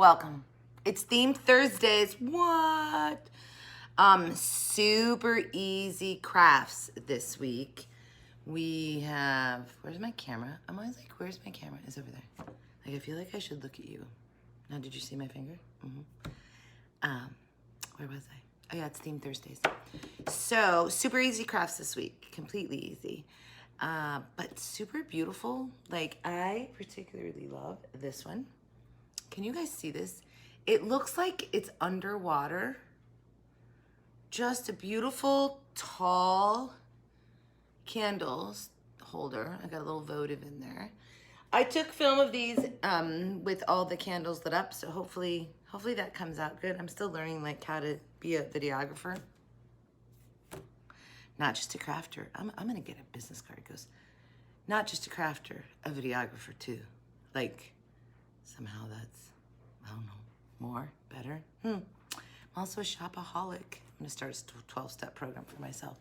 welcome. It's Themed Thursdays. What? Super easy crafts this week. We have, where's my camera? I'm always like, where's my camera? It's over there. Like, I feel like I should look at you. Now, did you see my finger? Where was I? Oh yeah, it's Themed Thursdays. So, super easy crafts this week. Completely easy. But super beautiful. Like, I particularly love this one. Can you guys see this? It looks like it's underwater. Just a beautiful, tall candles holder. I got a little votive in there. I took film of these with all the candles lit up, so hopefully that comes out good. I'm still learning like how to be a videographer. Not just a crafter. I'm gonna get a business card. It goes, not just a crafter, a videographer too. Like, somehow that's, I don't know, more, better. I'm also a shopaholic. I'm gonna start a 12-step program for myself.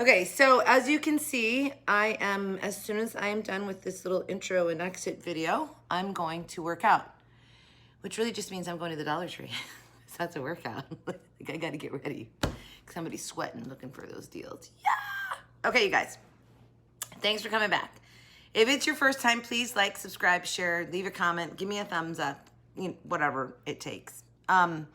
Okay, so as you can see, I am, as soon as I am done with this little intro and exit video, I'm going to work out, which really just means I'm going to the Dollar Tree. So that's a workout. Like, I gotta get ready. Somebody's sweating looking for those deals. Yeah! Okay, you guys, thanks for coming back. If it's your first time, please like, subscribe, share, leave a comment, give me a thumbs up, you know, whatever it takes. And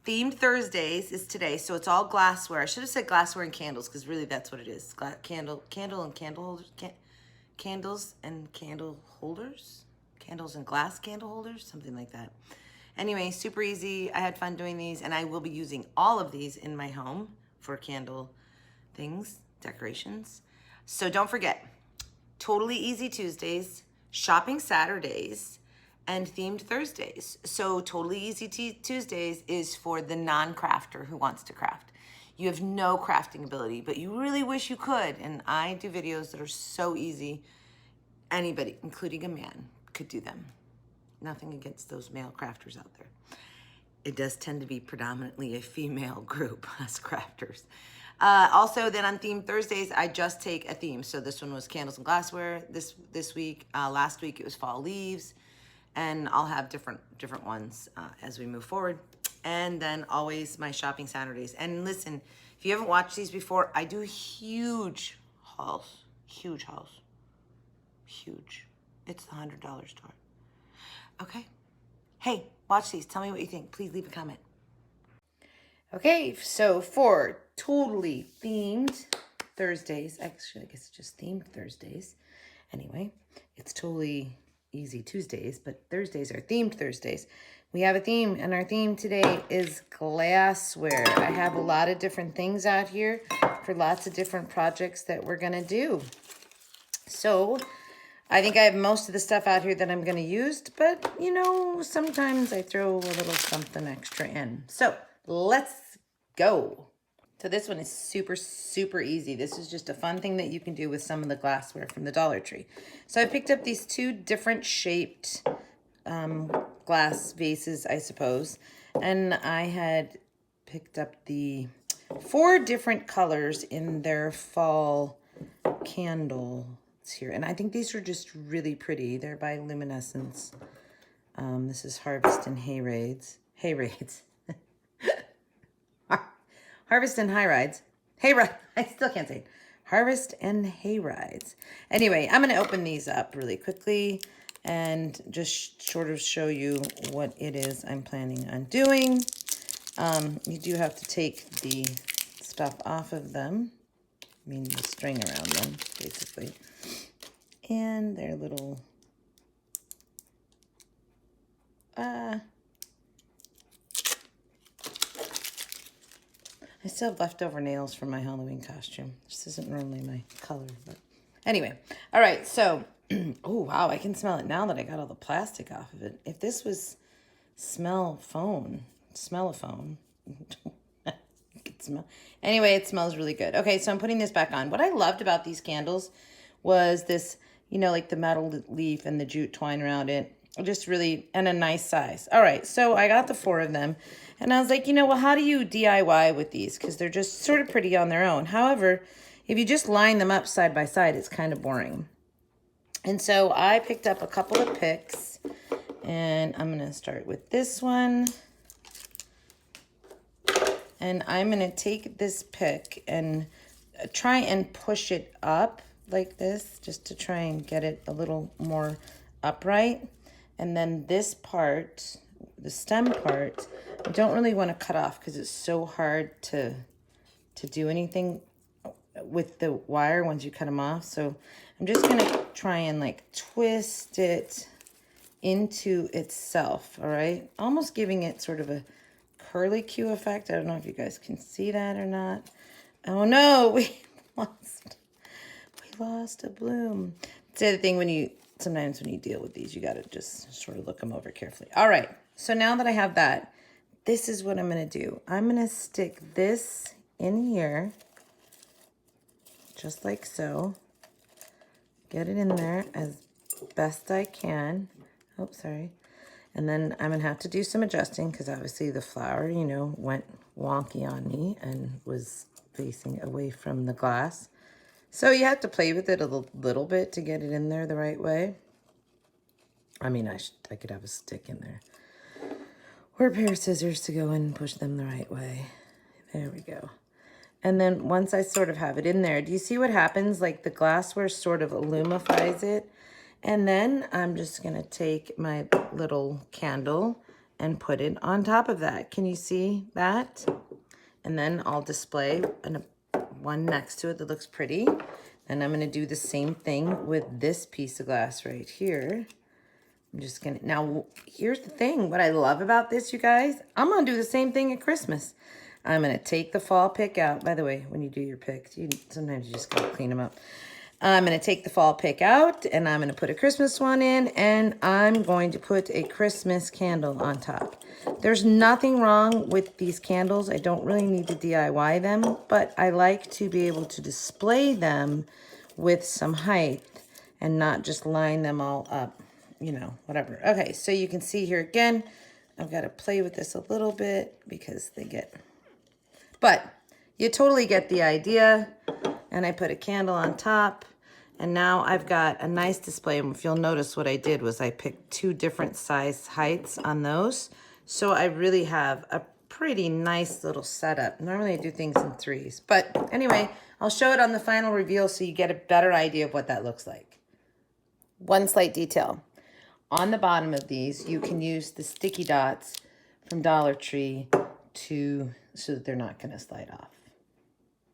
Themed Thursdays is today, so it's all glassware. I should have said glassware and candles, because really that's what it is. Candle and candle holders, candles and candle holders, candles and glass candle holders, something like that. Anyway, super easy. I had fun doing these, and I will be using all of these in my home for candle things, decorations. So don't forget, Totally Easy Tuesdays, Shopping Saturdays, and Themed Thursdays. So Totally Easy Tuesdays is for the non-crafter who wants to craft. You have no crafting ability, but you really wish you could. And I do videos that are so easy. Anybody, including a man, could do them. Nothing against those male crafters out there. It does tend to be predominantly a female group, us crafters. Also, then on Themed Thursdays, I just take a theme. So this one was candles and glassware this week. Last week it was fall leaves. And I'll have different ones as we move forward. And then always my shopping Saturdays. And listen, if you haven't watched these before, I do huge hauls. Huge hauls. Huge. It's the $100 store. Okay. Hey, watch these. Tell me what you think. Please leave a comment. Okay, so for Totally Themed Thursdays, actually, I guess it's just Themed Thursdays. Anyway, it's Totally Easy Tuesdays, but Thursdays are Themed Thursdays. We have a theme, and our theme today is glassware. I have a lot of different things out here for lots of different projects that we're gonna do. So I think I have most of the stuff out here that I'm gonna use, but you know, sometimes I throw a little something extra in. So let's go. So this one is super, super easy. This is just a fun thing that you can do with some of the glassware from the Dollar Tree. So I picked up these two different shaped glass vases, I suppose. And I had picked up the 4 different colors in their fall candles here. And I think these are just really pretty. They're by Luminescence. This is Harvest and Hayraids. Harvest and Hayrides. I still can't say it. Harvest and Hayrides. Anyway, I'm going to open these up really quickly and just sort of show you what it is I'm planning on doing. You do have to take the stuff off of them. I mean, the string around them, basically. And their little... I still have leftover nails from my Halloween costume. This isn't normally my color, but anyway. All right, so, oh, wow, I can smell it now that I got all the plastic off of it. If this was smell-a-phone, you could smell. Anyway, it smells really good. Okay, so I'm putting this back on. What I loved about these candles was this, you know, like the metal leaf and the jute twine around it. Just really, and a nice size. All right, so I got the 4 of them. And I was like, you know, well, how do you DIY with these? Because they're just sort of pretty on their own. However, if you just line them up side by side, it's kind of boring. And so I picked up a couple of picks And I'm gonna start with this one. And I'm gonna take this pick and try and push it up like this, just to try and get it a little more upright. And then this part, the stem part, I don't really want to cut off because it's so hard to do anything with the wire once you cut them off. So I'm just gonna try and like twist it into itself, all right? Almost giving it sort of a curly-Q effect. I don't know if you guys can see that or not. Oh no, we lost a bloom. It's the other thing sometimes when you deal with these, you gotta just sort of look them over carefully. All right, so now that I have that, this is what I'm gonna do. I'm gonna stick this in here, just like so. Get it in there as best I can. Oh, sorry. And then I'm gonna have to do some adjusting because obviously the flower, you know, went wonky on me and was facing away from the glass. So you have to play with it a little bit to get it in there the right way. I mean, I could have a stick in there or a pair of scissors to go in and push them the right way. There we go. And then once I sort of have it in there, do you see what happens? Like the glassware sort of illumifies it. And then I'm just gonna take my little candle and put it on top of that. Can you see that? And then I'll display one next to it that looks pretty. And I'm gonna do the same thing with this piece of glass right here. I'm just gonna, now here's the thing. What I love about this, you guys, I'm gonna do the same thing at Christmas. I'm gonna take the fall pick out. By the way, when you do your picks, sometimes you just gotta clean them up. I'm gonna take the fall pick out and I'm gonna put a Christmas one in and I'm going to put a Christmas candle on top. There's nothing wrong with these candles. I don't really need to DIY them, but I like to be able to display them with some height and not just line them all up, you know, whatever. Okay, so you can see here again, I've got to play with this a little bit because but you totally get the idea. And I put a candle on top. And now I've got a nice display. And if you'll notice what I did was I picked 2 different size heights on those. So I really have a pretty nice little setup. Normally I do things in 3s. But anyway, I'll show it on the final reveal so you get a better idea of what that looks like. One slight detail. On the bottom of these, you can use the sticky dots from Dollar Tree so that they're not going to slide off.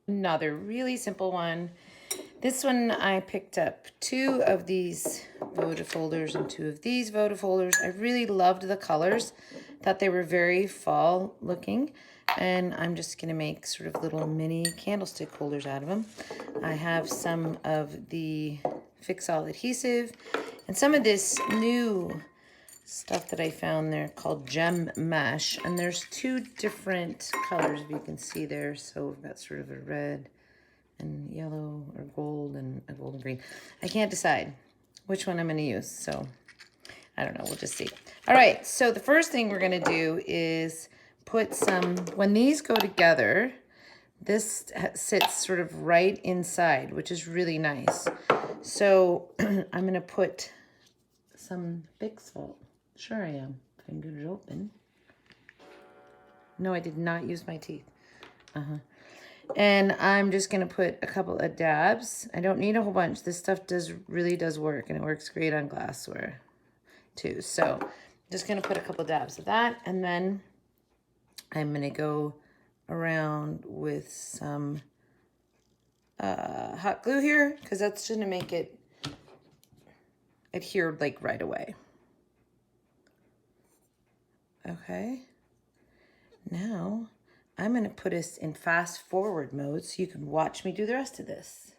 Another really simple one. This one I picked up 2 of these votive holders and 2 of these votive holders. I really loved the colors. Thought they were very fall looking. And I'm just going to make sort of little mini candlestick holders out of them. I have some of the Fix-All adhesive and some of this new stuff that I found there called Gem Mesh. And there's 2 different colors, if you can see there. So we've got sort of a red and yellow or gold and a golden green. I can't decide which one I'm going to use. So I don't know. We'll just see. All right. So the first thing we're going to do is put some, when these go together, this sits sort of right inside, which is really nice. So I'm going to put some Big Salt. Sure I am. Fingers open. No, I did not use my teeth. And I'm just going to put a couple of dabs. I don't need a whole bunch. This stuff really does work, and it works great on glassware too. So I'm just going to put a couple of dabs of that, and then I'm going to go around with some hot glue here because that's going to make it adhere like right away. Okay. Now I'm going to put us in fast forward mode so you can watch me do the rest of this.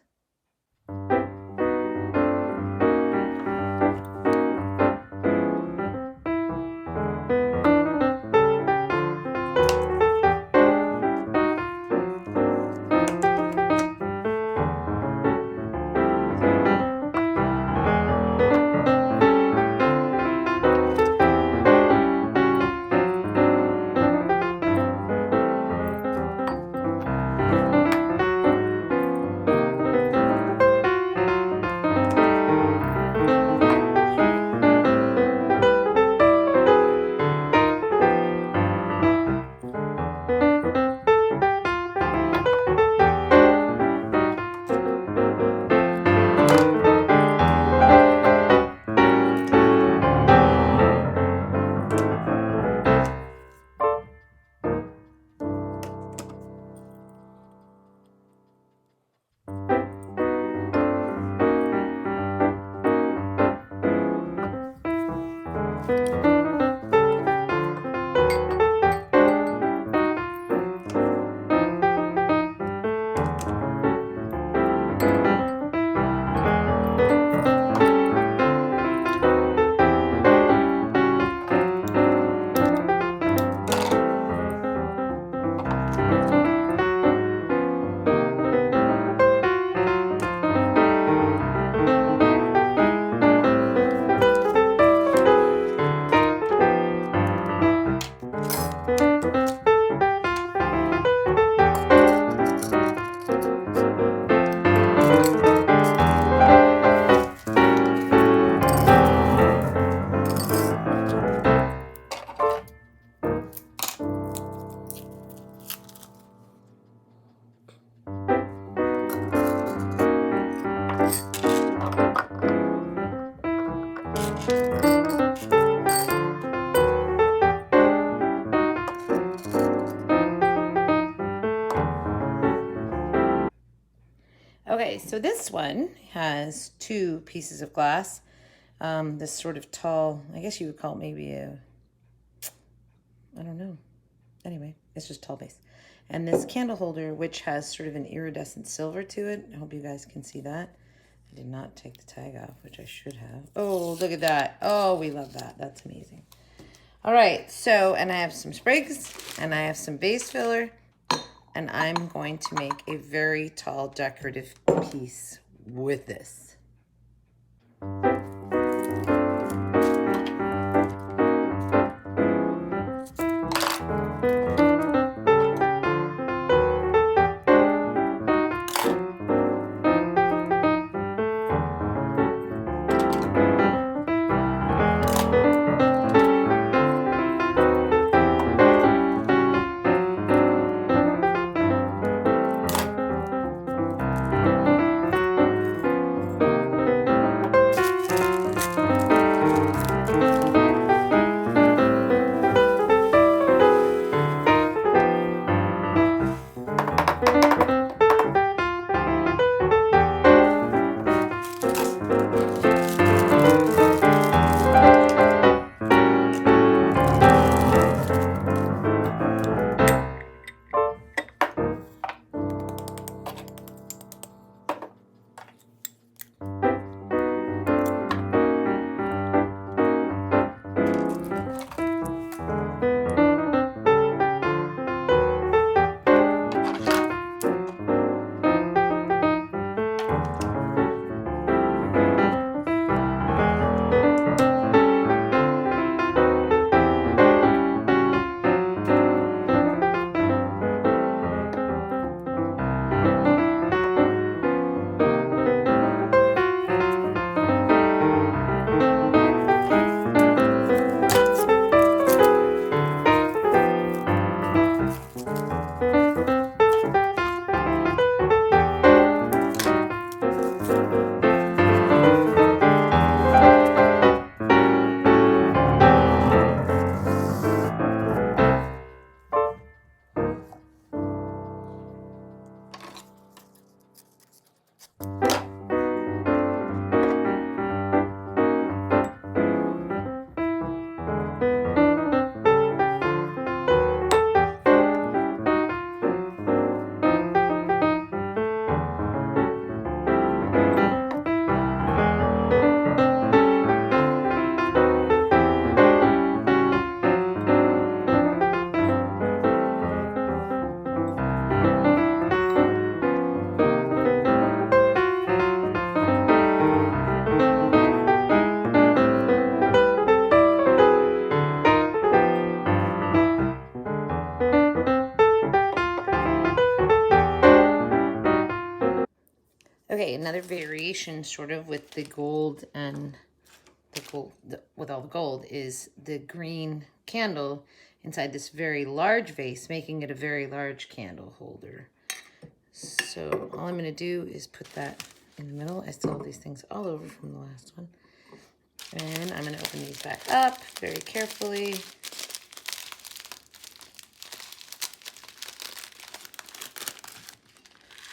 Okay, so this one has 2 pieces of glass. This sort of tall, I guess you would call it maybe a, I don't know. Anyway, it's just tall base. And this candle holder, which has sort of an iridescent silver to it. I hope you guys can see that. I did not take the tag off, which I should have. Oh, look at that. Oh, we love that. That's amazing. All right, so, and I have some sprigs, and I have some vase filler, and I'm going to make a very tall decorative piece with this. Okay, another variation sort of with the gold and the gold, with all the gold, is the green candle inside this very large vase, making it a very large candle holder. So all I'm going to do is put that in the middle. I still have these things all over from the last one. And I'm going to open these back up very carefully.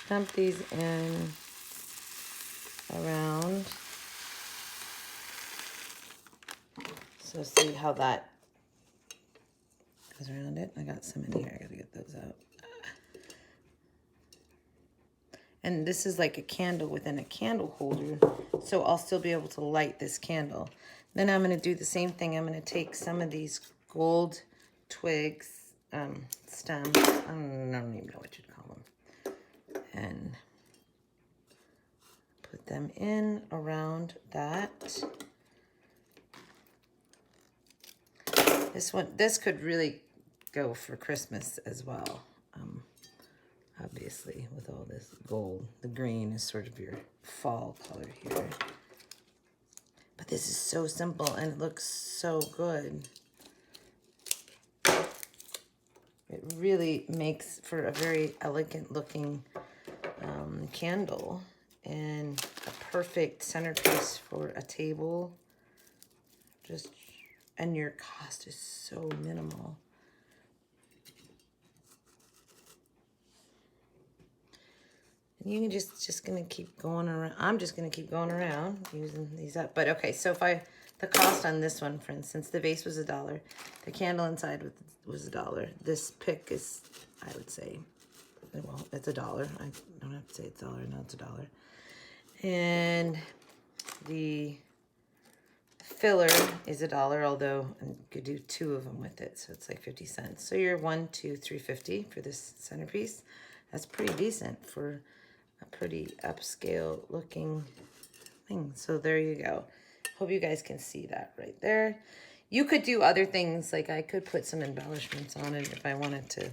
Dump these in around. So see how that goes around it. I got some in here. I gotta get those out. And this is like a candle within a candle holder, so I'll still be able to light this candle. Then I'm gonna do the same thing. I'm gonna take some of these gold twigs, stems, I don't even know what you'd call them, and put them in around that. This could really go for Christmas as well. Obviously, with all this gold, the green is sort of your fall color here. But this is so simple and it looks so good. It really makes for a very elegant looking candle and a perfect centerpiece for a table. And your cost is so minimal. And you can just gonna keep going around. I'm just gonna keep going around using these up. But okay, so if the cost on this one, for instance, the vase was $1. The candle inside was $1. This pick is, I would say, well, it's $1. I don't have to say it's $1. No, it's $1. And the filler is $1, although you could do 2 of them with it, so it's like 50 cents. So you're $1, $2, $3.50 for this centerpiece. That's pretty decent for a pretty upscale looking thing. So there you go. Hope you guys can see that right there. You could do other things, like I could put some embellishments on it if I wanted to,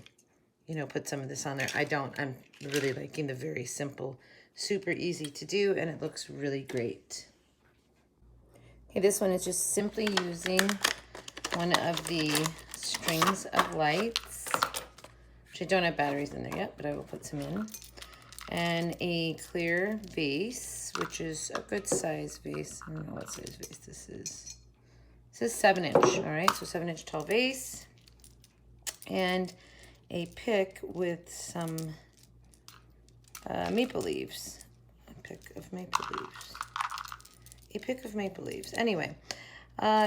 you know, put some of this on there. I don't. I'm really liking the very simple, super easy to do, and it looks really great. Okay, this one is just simply using one of the strings of lights, which I don't have batteries in there yet, but I will put some in. And a clear vase, which is a good size vase. I don't know what size vase this is. This is 7-inch, all right? So 7-inch tall vase. And a pick with some maple leaves. A pick of maple leaves. A pick of maple leaves. Anyway,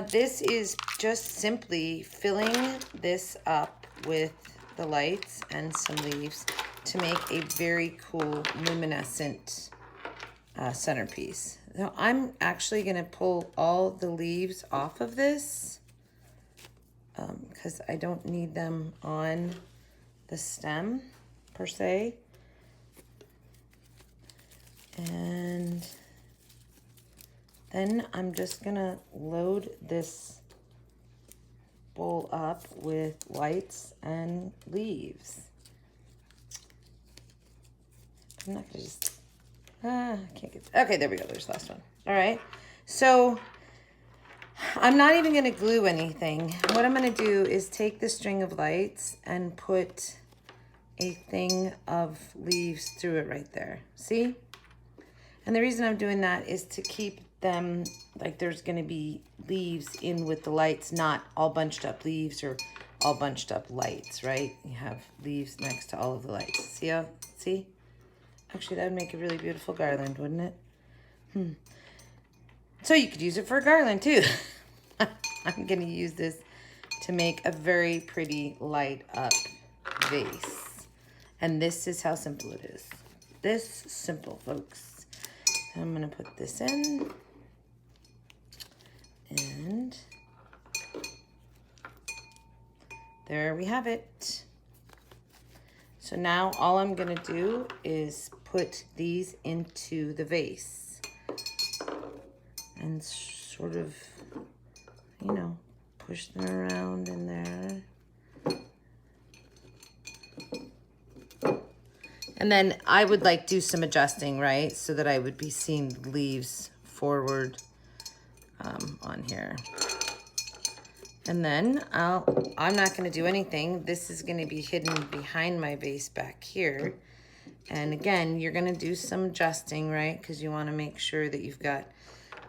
this is just simply filling this up with the lights and some leaves to make a very cool luminescent centerpiece. Now I'm actually going to pull all the leaves off of this because I don't need them on the stem per se. And then I'm just gonna load this bowl up with lights and leaves. I'm not gonna just, I can't get, okay, there we go, there's the last one. All right, so I'm not even gonna glue anything. What I'm gonna do is take the string of lights and put a thing of leaves through it right there, see? And the reason I'm doing that is to keep them, like there's gonna be leaves in with the lights, not all bunched up leaves or all bunched up lights, right? You have leaves next to all of the lights. See how, see? Actually, that would make a really beautiful garland, wouldn't it? So you could use it for a garland too. I'm gonna use this to make a very pretty light up vase. And this is how simple it is. This simple, folks. I'm gonna put this in. And there we have it. So now all I'm gonna do is put these into the vase and sort of, you know, push them around in there. And then I would like do some adjusting, right? So that I would be seeing the leaves forward on here. And then I'm not gonna do anything. This is gonna be hidden behind my vase back here. And again, you're gonna do some adjusting, right? Because you wanna make sure that you've got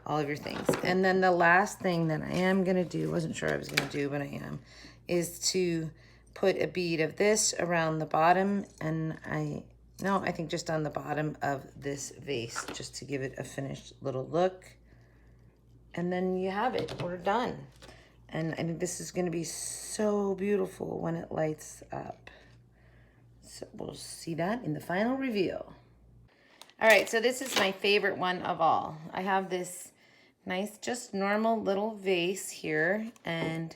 all of your things. And then the last thing that I am gonna do, wasn't sure I was gonna do, but I am, is to put a bead of this around the bottom, and I think just on the bottom of this vase, just to give it a finished little look. And then you have it, we're done. And I think this is gonna be so beautiful when it lights up. So we'll see that in the final reveal. All right, so this is my favorite one of all. I have this nice, just normal little vase here and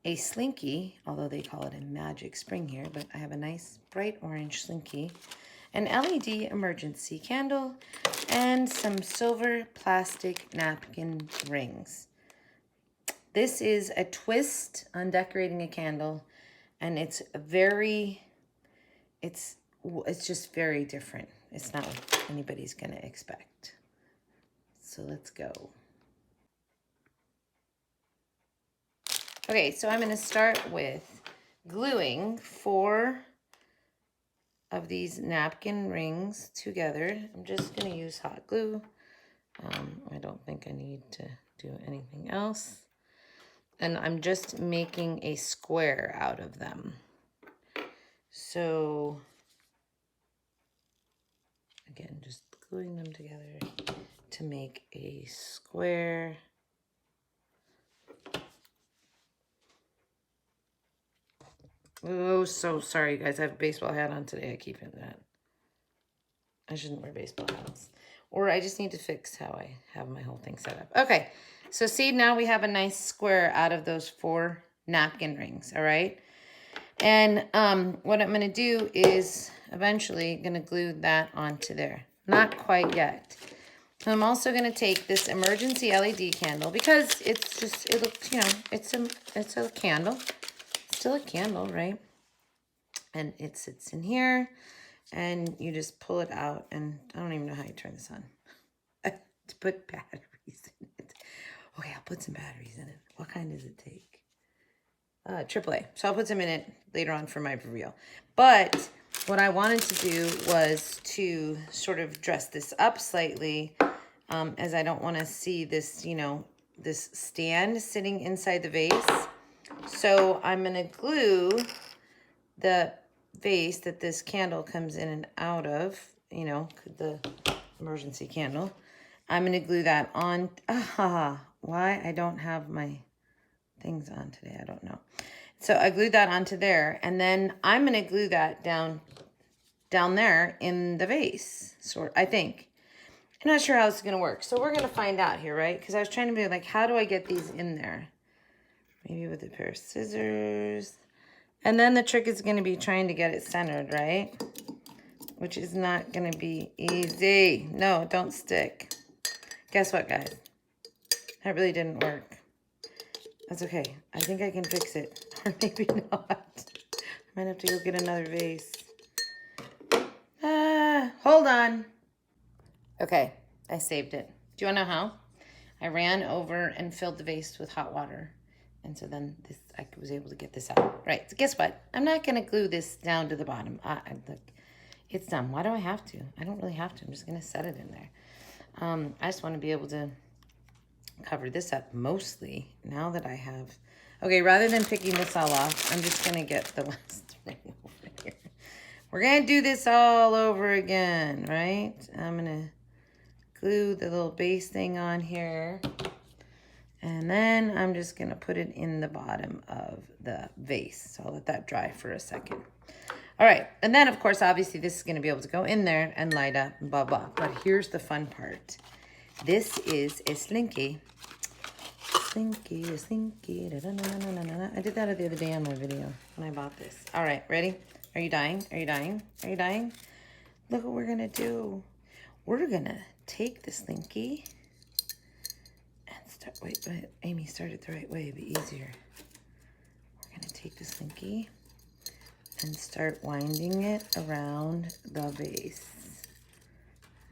a slinky, although they call it a magic spring here, but I have a nice bright orange slinky, an LED emergency candle, and some silver plastic napkin rings. This is a twist on decorating a candle, and it's just very different. It's not what anybody's gonna expect. So let's go. Okay, so I'm gonna start with gluing 4 of these napkin rings together. I'm just gonna use hot glue. I don't think I need to do anything else. And I'm just making a square out of them. So Again, just gluing them together to make a square. Oh, so sorry, guys. I have a baseball hat on today. I keep hitting that. I shouldn't wear baseball hats. Or I just need to fix how I have my whole thing set up. Okay, so see, now we have a nice square out of those 4 napkin rings, all right? And what I'm going to do is eventually going to glue that onto there. Not quite yet. I'm also going to take this emergency LED candle because it's just, it looks, you know, it's a candle. It's still a candle, right? And it sits in here and you just pull it out, and I don't even know how you turn this on. To put batteries in it. Okay, I'll put some batteries in it. What kind does it take? AAA. So I'll put some in it later on for my reveal. But what I wanted to do was to sort of dress this up slightly, as I don't want to see this, you know, this stand sitting inside the vase. So I'm going to glue the vase that this candle comes in and out of, you know, the emergency candle. I'm going to glue that on. Why I don't have my things on today, I don't know. So I glued that onto there, and then I'm going to glue that down there in the vase, I think. I'm not sure how this is going to work, so we're going to find out here, right? Because I was trying to be like, how do I get these in there? Maybe with a pair of scissors. And then the trick is going to be trying to get it centered, right? Which is not going to be easy. No, don't stick. Guess what, guys? That really didn't work. That's okay. I think I can fix it. Or maybe not. I might have to go get another vase. Hold on. Okay, I saved it. Do you want to know how? I ran over and filled the vase with hot water. And so then I was able to get this out. Right, so guess what? I'm not going to glue this down to the bottom. Look, it's done. Why do I have to? I don't really have to. I'm just going to set it in there. I just want to be able to cover this up mostly now that I have. Okay, rather than picking this all off, I'm just going to get the last ring over here. We're going to do this all over again, right? I'm going to glue the little base thing on here. And then I'm just going to put it in the bottom of the vase. So I'll let that dry for a second. All right. And then, of course, obviously, this is going to be able to go in there and light up and blah, blah. But here's the fun part. This is a slinky. Slinky, a slinky. Da, da, da, da, da, da. I did that the other day on my video when I bought this. All right. Ready? Are you dying? Are you dying? Are you dying? Look what we're going to do. We're going to take the slinky. Wait, Amy started the right way. It'd be easier. We're going to take the slinky and start winding it around the vase.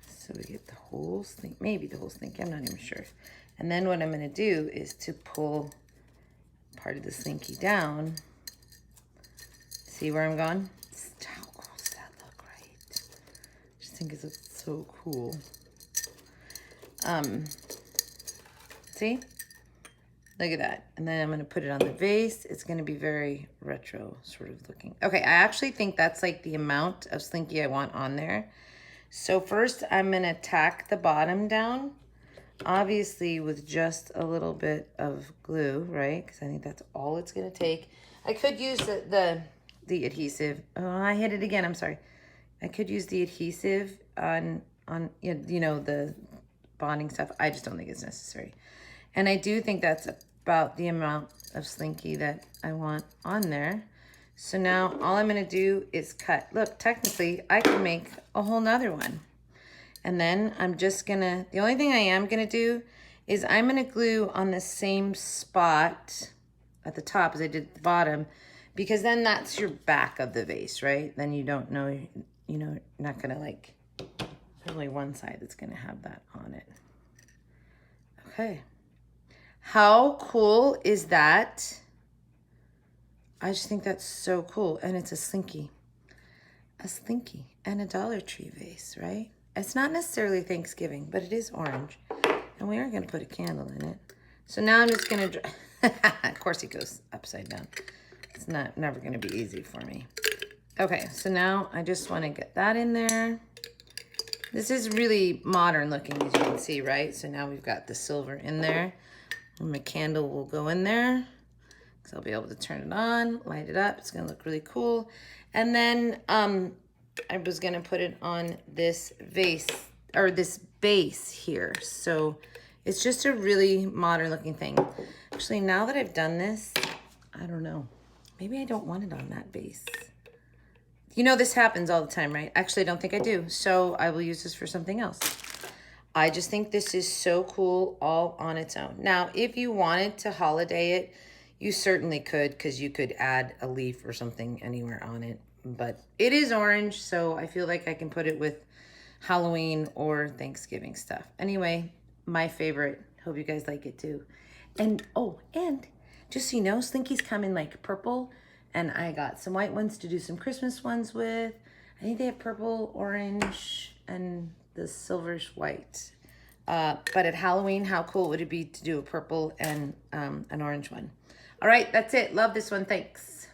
So we get the whole slinky, maybe the whole slinky, I'm not even sure. And then what I'm going to do is to pull part of the slinky down. See where I'm going? How cool does that look, right? I just think it looks so cool. See? Look at that. And then I'm going to put it on the vase. It's going to be very retro sort of looking. Okay, I actually think that's like the amount of slinky I want on there. So first I'm going to tack the bottom down, obviously with just a little bit of glue, right? Because I think that's all it's going to take. I could use the adhesive. Oh, I hit it again. I'm sorry. I could use the adhesive on you know, the bonding stuff. I just don't think it's necessary. And I do think that's about the amount of slinky that I want on there. So now all I'm going to do is cut. Look, technically, I can make a whole nother one. And then I'm just going to, the only thing I am going to do is I'm going to glue on the same spot at the top as I did at the bottom, because then that's your back of the vase, right? Then you don't know, you know, you're not going to like, there's only one side that's going to have that on it. Okay. How cool is that? I just think that's so cool. And it's a slinky. A slinky and a Dollar Tree vase, right? It's not necessarily Thanksgiving, but it is orange. And we are going to put a candle in it. So now I'm just going to... Of course it goes upside down. It's never going to be easy for me. Okay, so now I just want to get that in there. This is really modern looking, as you can see, right? So now we've got the silver in there. And my candle will go in there. So I'll be able to turn it on, light it up. It's gonna look really cool. And then I was gonna put it on this vase, or this base here. So it's just a really modern looking thing. Actually, now that I've done this, I don't know. Maybe I don't want it on that base. You know, this happens all the time, right? Actually, I don't think I do. So I will use this for something else. I just think this is so cool all on its own. Now, if you wanted to holiday it, you certainly could, because you could add a leaf or something anywhere on it. But it is orange, so I feel like I can put it with Halloween or Thanksgiving stuff. Anyway, my favorite. Hope you guys like it too. And, oh, and just so you know, Slinky's come in like purple. And I got some white ones to do some Christmas ones with. I think they have purple, orange, and the silverish white. But at Halloween, how cool would it be to do a purple and an orange one? All right, that's it. Love this one. Thanks.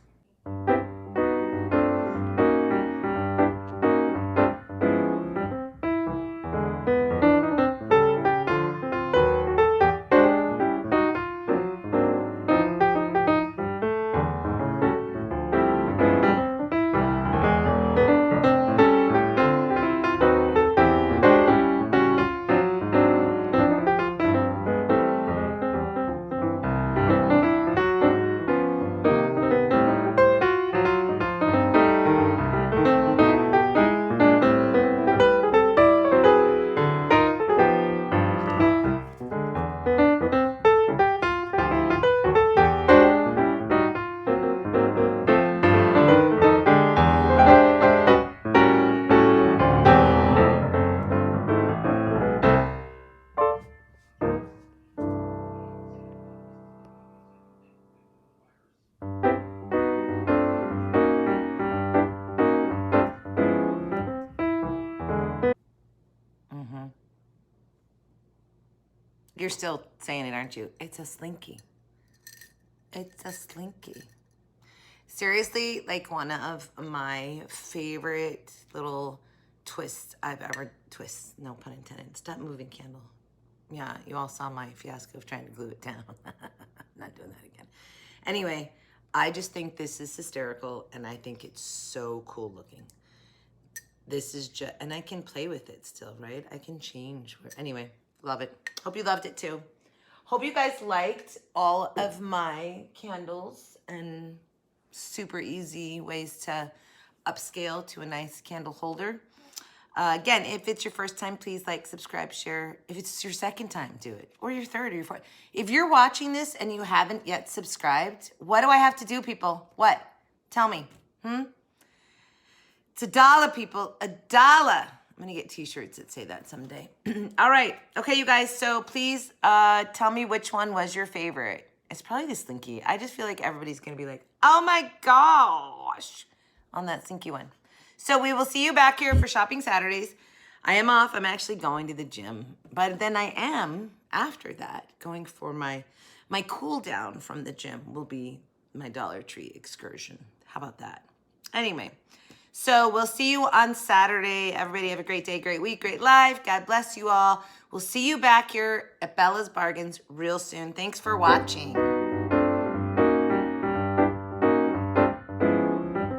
You're still saying it, aren't you? It's a Slinky. It's a Slinky. Seriously, like one of my favorite little twists I've ever, no pun intended. Stop moving, candle. Yeah, you all saw my fiasco of trying to glue it down. Not doing that again. Anyway, I just think this is hysterical, and I think it's so cool looking. This is just, and I can play with it still, right? I can change. Anyway, love it. Hope you loved it too. Hope you guys liked all of my candles and super easy ways to upscale to a nice candle holder. Again, if it's your first time, please like, subscribe, share. If it's your second time, do it. Or your third or your fourth. If you're watching this and you haven't yet subscribed, what do I have to do, people? What? Tell me. It's $1, people. $1. I'm going to get t-shirts that say that someday. All right. Okay, you guys. So please tell me which one was your favorite. It's probably the Slinky. I just feel like everybody's going to be like, oh my gosh, on that Slinky one. So we will see you back here for Shopping Saturdays. I am off. I'm actually going to the gym. But then I am, after that, going for my cool down from the gym will be my Dollar Tree excursion. How about that? Anyway, so we'll see you on Saturday. Everybody have a great day, great week, great life. God bless you all. We'll see you back here at Bella's Bargains real soon. Thanks for watching.